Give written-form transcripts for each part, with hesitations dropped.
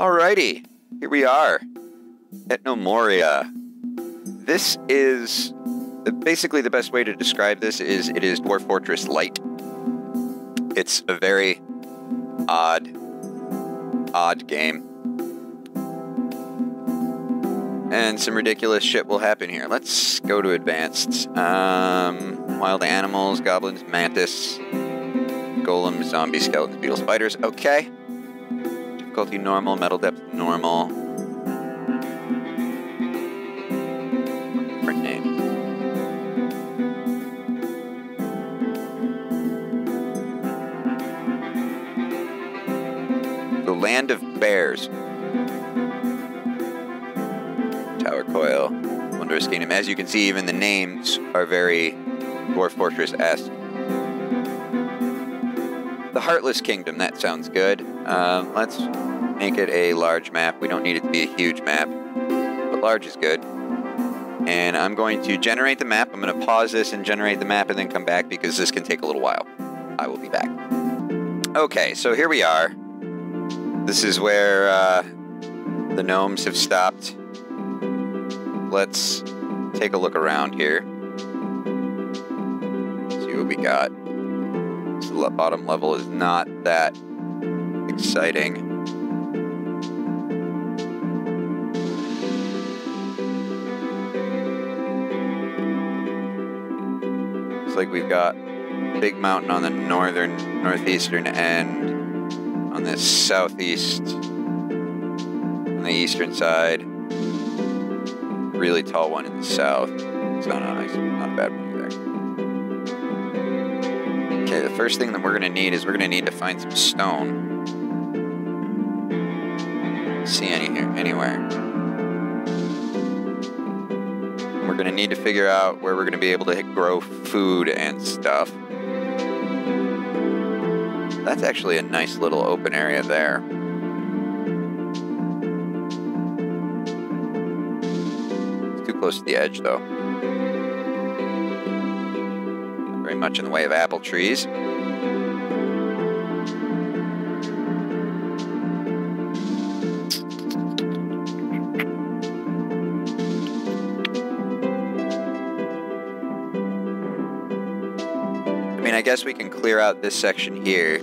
Alrighty, here we are at Gnomoria. This is basically the best way to describe this is it is Dwarf Fortress Lite. It's a very odd game. And some ridiculous shit will happen here. Let's go to advanced. Wild animals, goblins, mantis, golems, zombies, skeletons, beetles, spiders. Okay. Difficulty normal, metal depth normal. Different name. The Land of Bears. Tower Coil. Wondrous Kingdom. As you can see, even the names are very Dwarf Fortress-esque. The Heartless Kingdom, that sounds good. Let's make it a large map. We don't need it to be a huge map, but large is good. And I'm going to generate the map. I'm going to pause this and generate the map and then come back because this can take a little while. I will be back. Okay, so here we are. This is where the gnomes have stopped. Let's take a look around here. See what we got. The bottom level is not that exciting. Looks like we've got big mountain on the northeastern end, on the southeast, on the eastern side, really tall one in the south. It's not nice, not a bad one either. Okay, the first thing that we're going to need is we're going to need to find some stone. See any here, anywhere. We're going to need to figure out where we're going to be able to grow food and stuff. That's actually a nice little open area there. It's too close to the edge, though. Very much in the way of apple trees. I mean, I guess we can clear out this section here.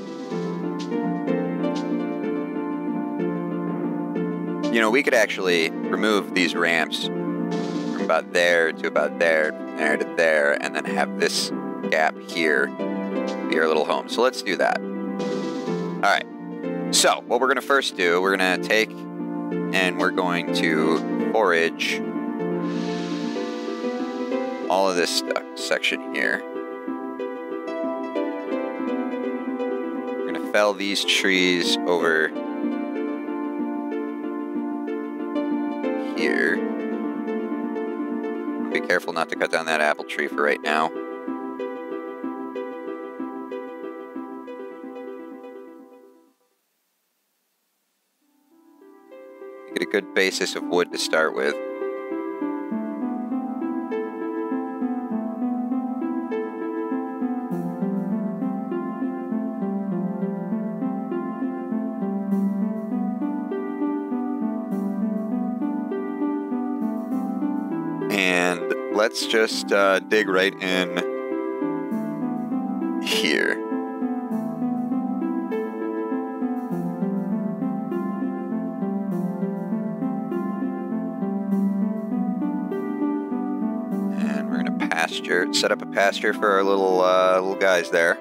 You know, we could actually remove these ramps from about there to about there, from there to there, and then have this gap here be our little home. So let's do that. Alright, so what we're going to first do, we're going to take and we're going to forage all of this section here. We're going to fell these trees over here. Be careful not to cut down that apple tree for right now. Get a good basis of wood to start with. And let's just dig right in here. Set up a pasture for our little guys there,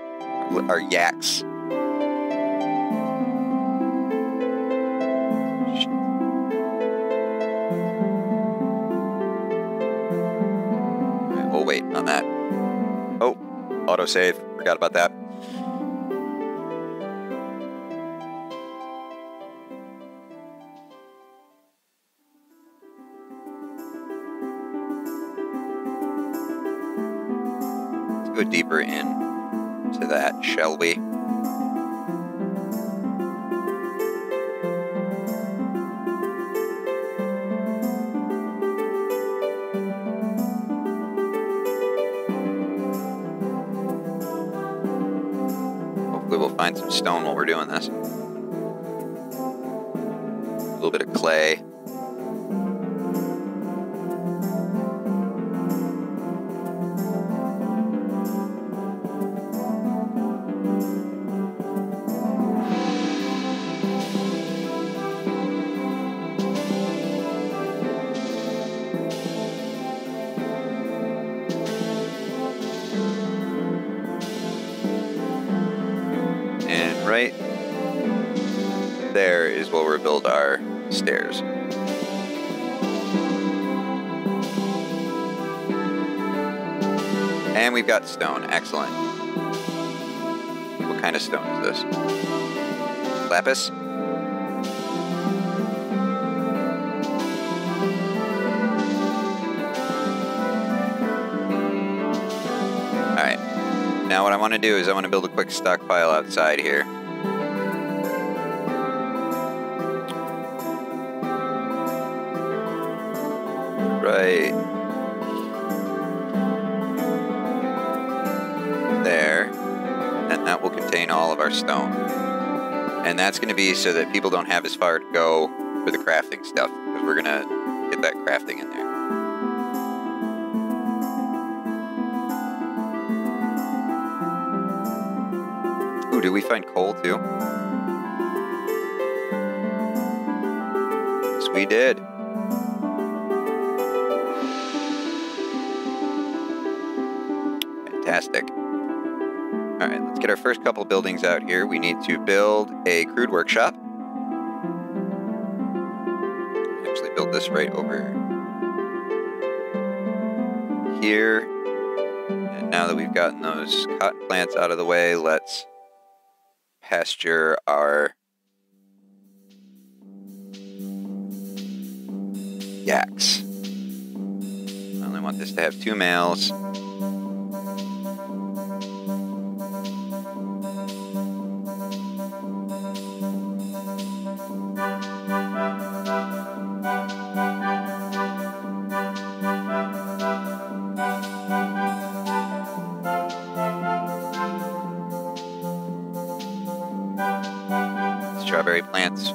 our yaks. Right, we'll wait on that. Oh, autosave. Forgot about that. Go deeper in to that, shall we? Hopefully we'll find some stone while we're doing this. little bit of clay. And right there is where we'll build our stairs. And we've got stone. Excellent. What kind of stone is this? Lapis? Alright. Now what I want to do is I want to build a quick stockpile outside here. Right there, and that will contain all of our stone. And that's going to be so that people don't have as far to go for the crafting stuff, because we're going to get that crafting in there. Ooh, did we find coal too? Yes, we did. Fantastic. Alright, let's get our first couple buildings out here. We need to build a crude workshop. Actually build this right over here. And now that we've gotten those cotton plants out of the way, let's pasture our yaks. I only want this to have 2 males. Strawberry plants.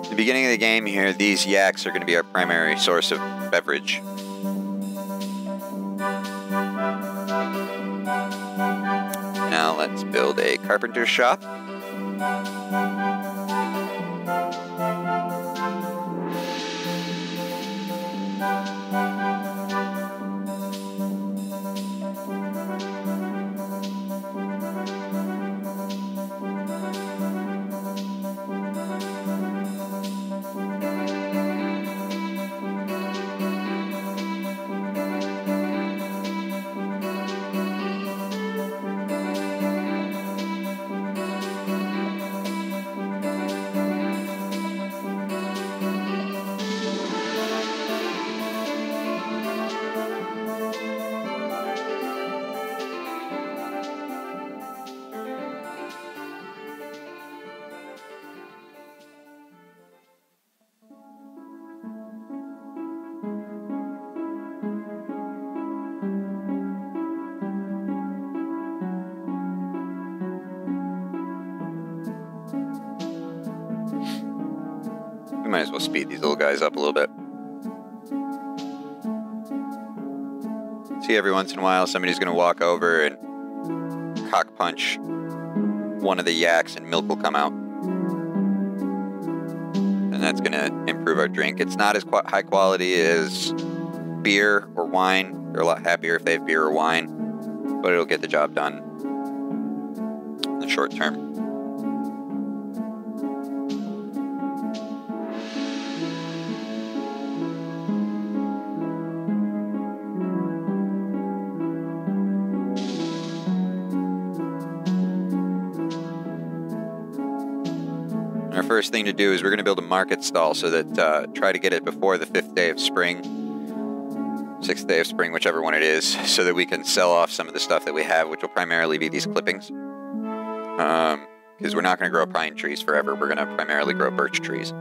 At the beginning of the game here, these yaks are going to be our primary source of beverage. Now let's build a carpenter's shop. We might as well speed these little guys up a little bit. See, every once in a while somebody's going to walk over and cock punch one of the yaks and milk will come out. And that's going to improve our drink. It's not as high quality as beer or wine. They're a lot happier if they have beer or wine, but it'll get the job done in the short term. Our first thing to do is we're going to build a market stall so that try to get it before the 5th day of spring, 6th day of spring, whichever one it is, so that we can sell off some of the stuff that we have, which will primarily be these clippings. Because we're not going to grow pine trees forever. We're going to primarily grow birch trees.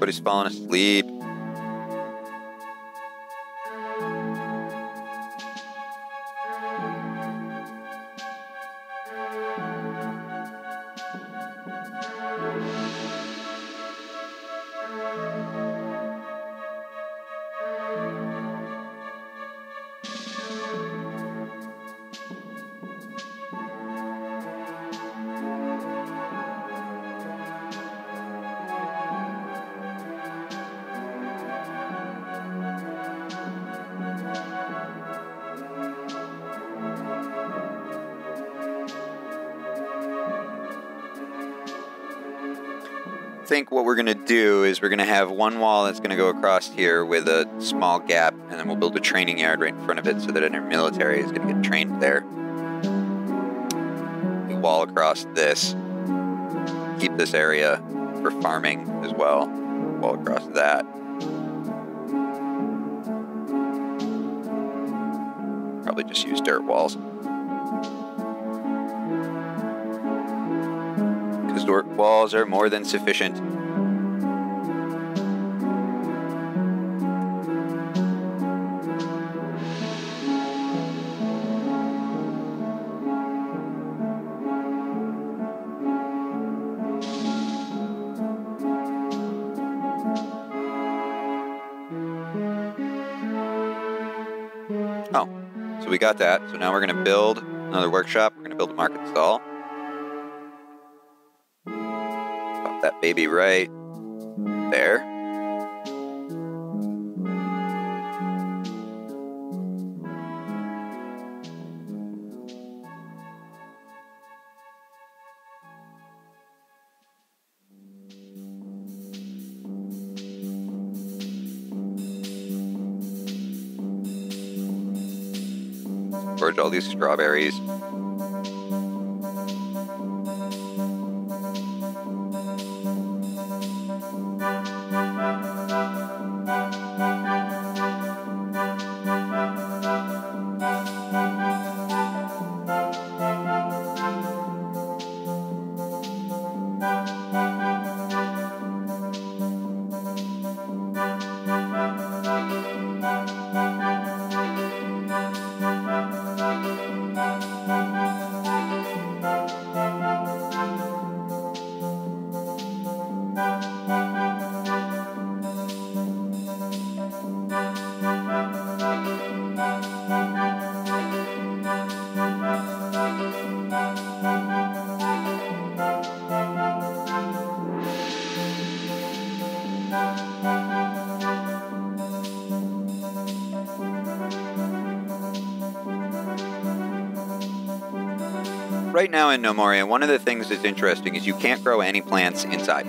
Everybody's falling asleep. I think what we're going to do is we're going to have one wall that's going to go across here with a small gap, and then we'll build a training yard right in front of it so that our military is going to get trained there. We wall across this. Keep this area for farming as well. Wall across that. Probably just use dirt walls. Dirt walls are more than sufficient. Oh, so we got that. So now we're going to build another workshop. We're going to build a market stall. That baby right there. Forage all these strawberries. Right now in Gnomoria, one of the things that's interesting is you can't grow any plants inside.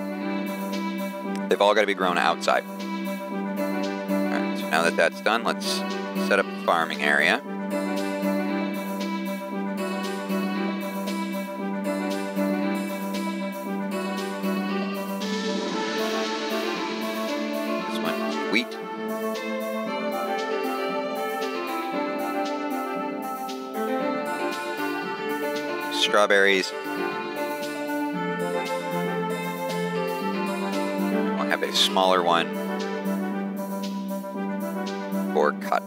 They've all got to be grown outside. Alright, so now that that's done, let's set up a farming area. This one is wheat. Strawberries. We'll have a smaller one for cut.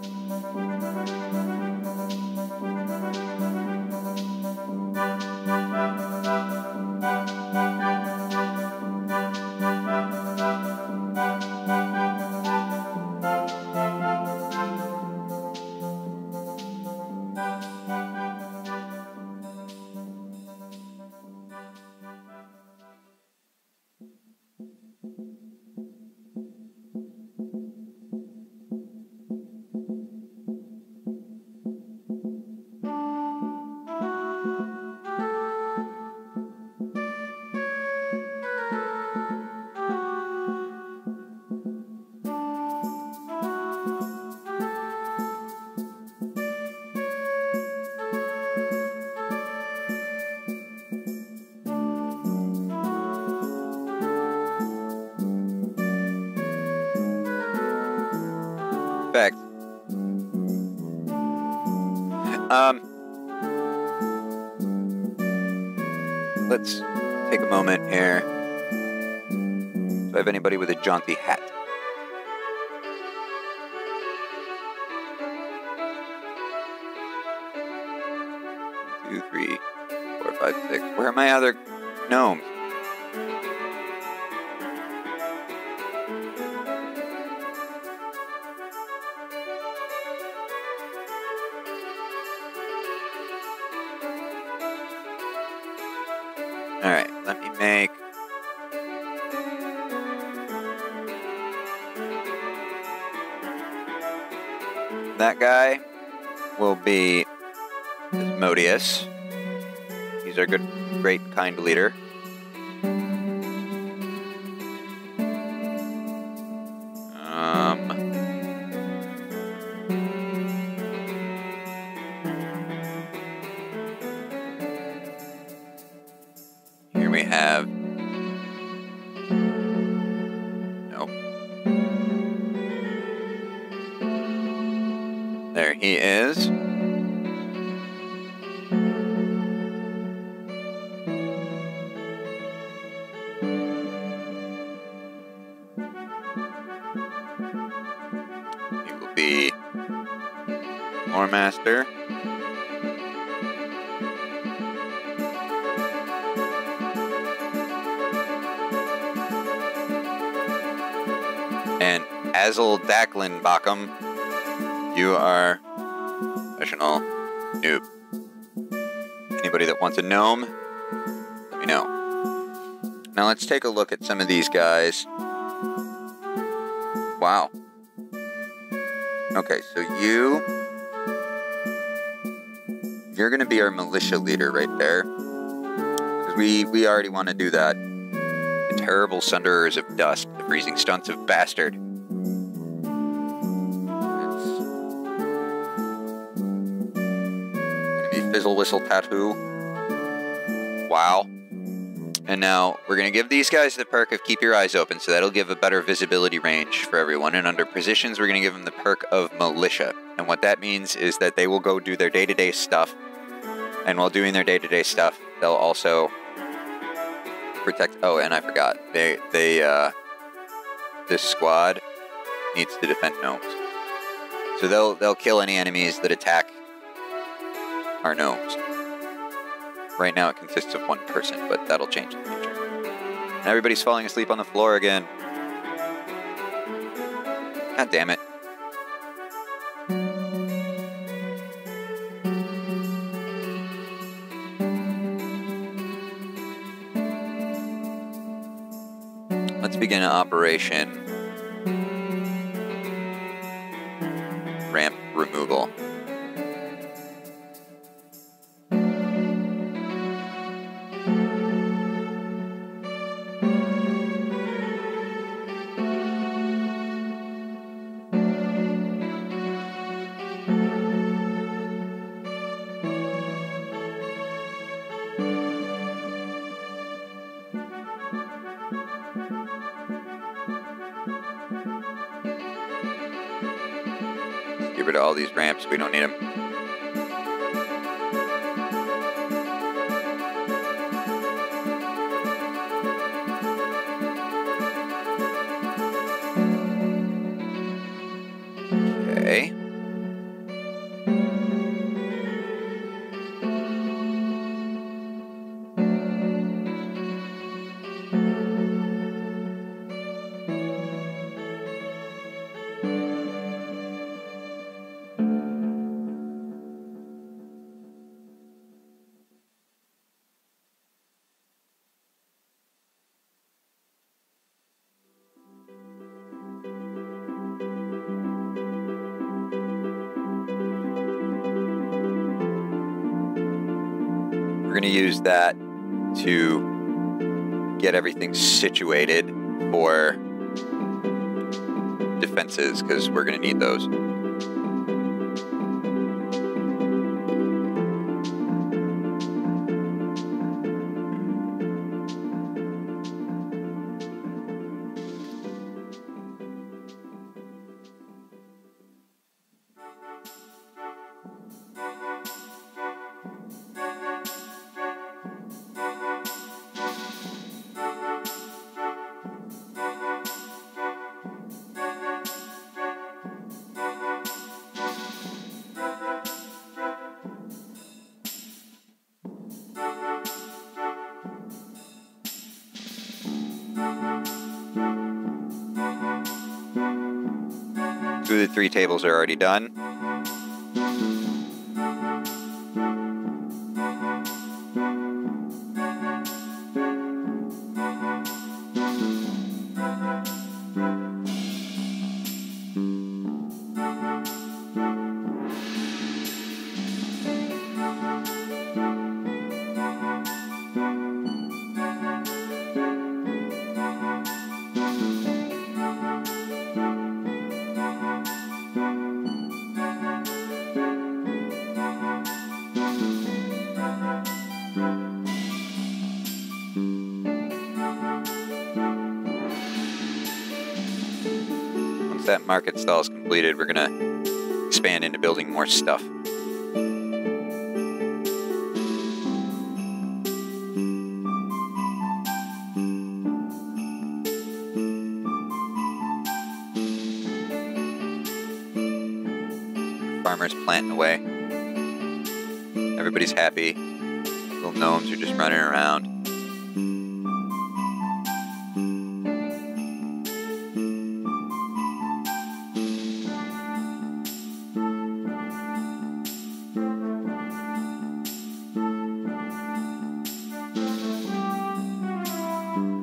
Fact. Let's take a moment here. So I have anybody with a jaunty hat? Two, 3, 4, 5, 6. Where are my other gnomes? Alright, let me make... That guy will be Modius. He's our good, great, kind leader. Here we have... Nope. There he is. He will be Lore Master. And Azel Daclin Backham, you are professional noob. Anybody that wants a gnome, let me know. Now let's take a look at some of these guys. Wow. Okay, so you're going to be our militia leader right there. Because we already want to do that. The terrible sunderers of dust, the freezing stunts of bastard. It's going to be Fizzle Whistle Tattoo. Wow. And now, we're going to give these guys the perk of Keep Your Eyes Open, so that'll give a better visibility range for everyone. And under Positions, we're going to give them the perk of Militia. And what that means is that they will go do their day-to-day stuff. And while doing their day-to-day stuff, they'll also protect... Oh, and I forgot. This squad needs to defend gnomes. So they'll kill any enemies that attack our gnomes. Right now it consists of one person, but that'll change in the future. And everybody's falling asleep on the floor again. God damn it. Let's begin Operation Ramp Removal. Get rid of all these ramps, we don't need them. Okay. We're going to use that to get everything situated for defenses, because we're going to need those. 2 of the 3 tables are already done. That market stall is completed, we're gonna expand into building more stuff. Farmers planting away. Everybody's happy. Little gnomes are just running around.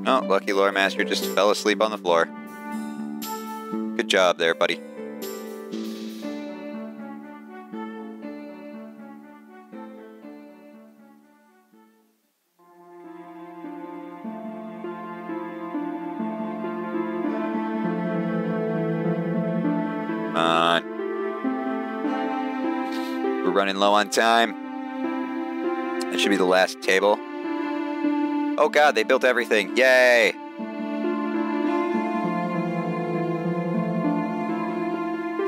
Oh, lucky lore master just fell asleep on the floor. Good job there, buddy. Come on. We're running low on time. That should be the last table. Oh god, they built everything. Yay!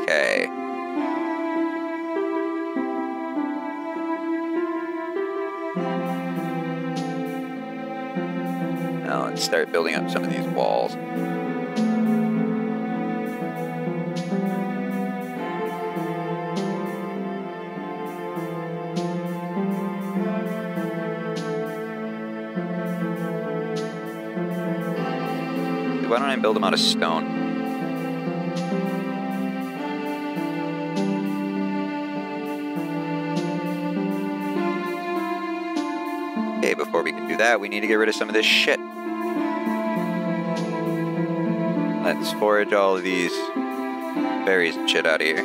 Okay. Now let's start building up some of these walls. Why don't I build them out of stone? Okay, before we can do that, we need to get rid of some of this shit. Let's forage all of these berries and shit out of here.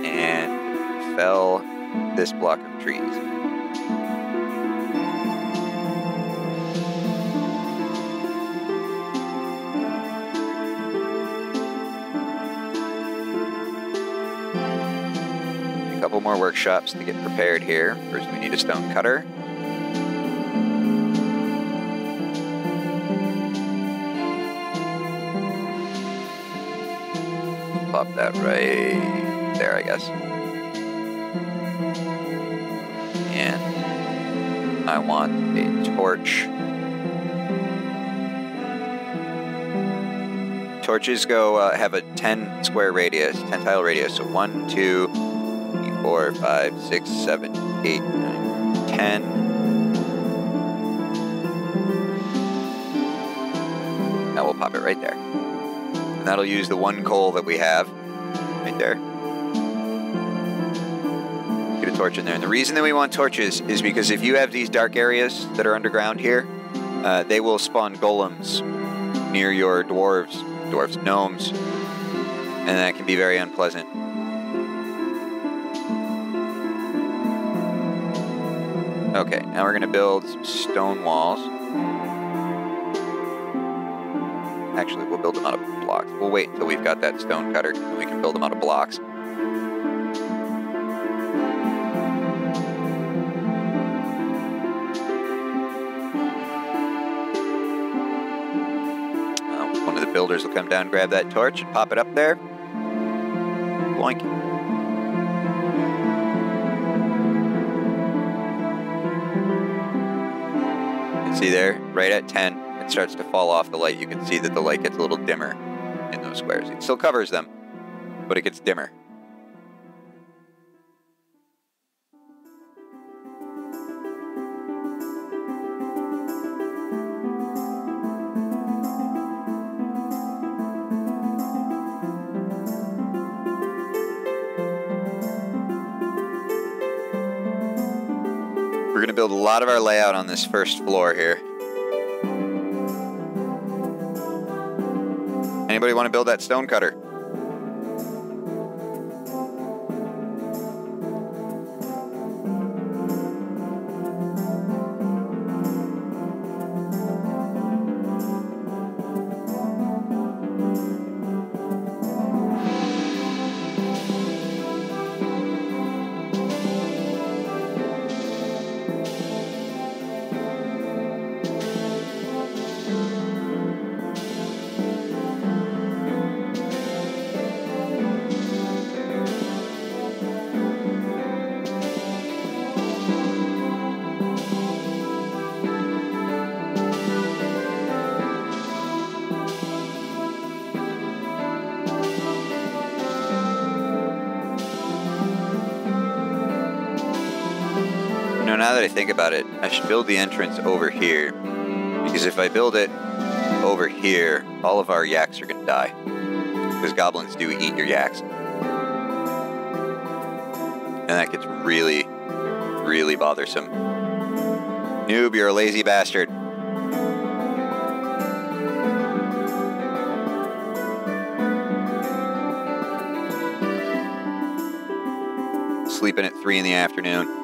And fell this block of trees. Couple more workshops to get prepared here. First we need a stone cutter. Plop that right there, I guess. And I want a torch. Torches go have a 10 square radius, 10 tile radius. So 1, 2, 4, 5, 6, 7, 8, 9, 10. Now we'll pop it right there. And that'll use the 1 coal that we have right there. Get a torch in there. And the reason that we want torches is because if you have these dark areas that are underground here, they will spawn golems near your gnomes, and that can be very unpleasant. Okay, now we're going to build some stone walls. Actually, we'll build them out of blocks. We'll wait until we've got that stone cutter, and we can build them out of blocks. One of the builders will come down, grab that torch, and pop it up there. Boink. See there, right at 10, it starts to fall off the light. You can see that the light gets a little dimmer in those squares. It still covers them, but it gets dimmer. going to build a lot of our layout on this first floor here. Anybody want to build that stone cutter? Now that I think about it, I should build the entrance over here, because if I build it over here, all of our yaks are going to die, because goblins do eat your yaks, and that gets really, really bothersome. Noob, you're a lazy bastard. Sleeping at 3 in the afternoon.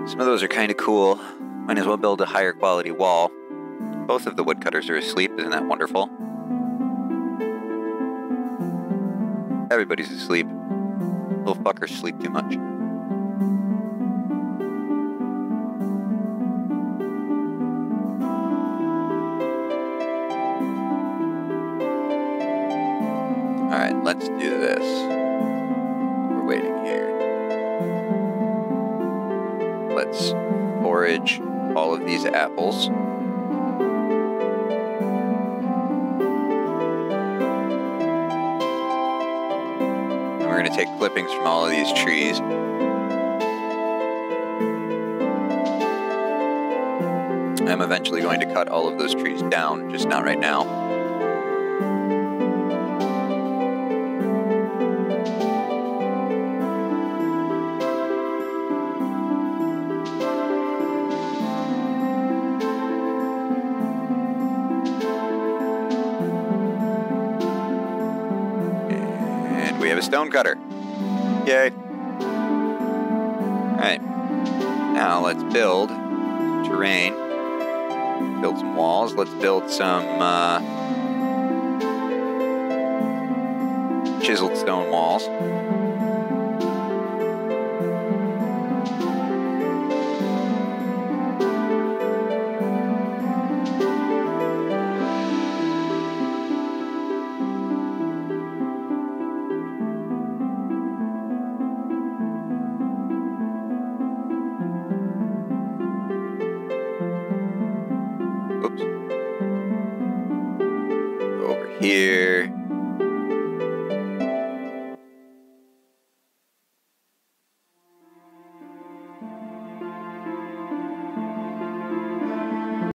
Some of those are kind of cool. Might as well build a higher quality wall. Both of the woodcutters are asleep, isn't that wonderful? Everybody's asleep. Little fuckers sleep too much. Alright, let's do this. We're waiting here. Let's forage all of these apples. And we're going to take clippings from all of these trees. I'm eventually going to cut all of those trees down, just not right now. We have a stone cutter. Yay. Alright. Now let's build terrain. Build some walls. Let's build some chiseled stone walls. Here.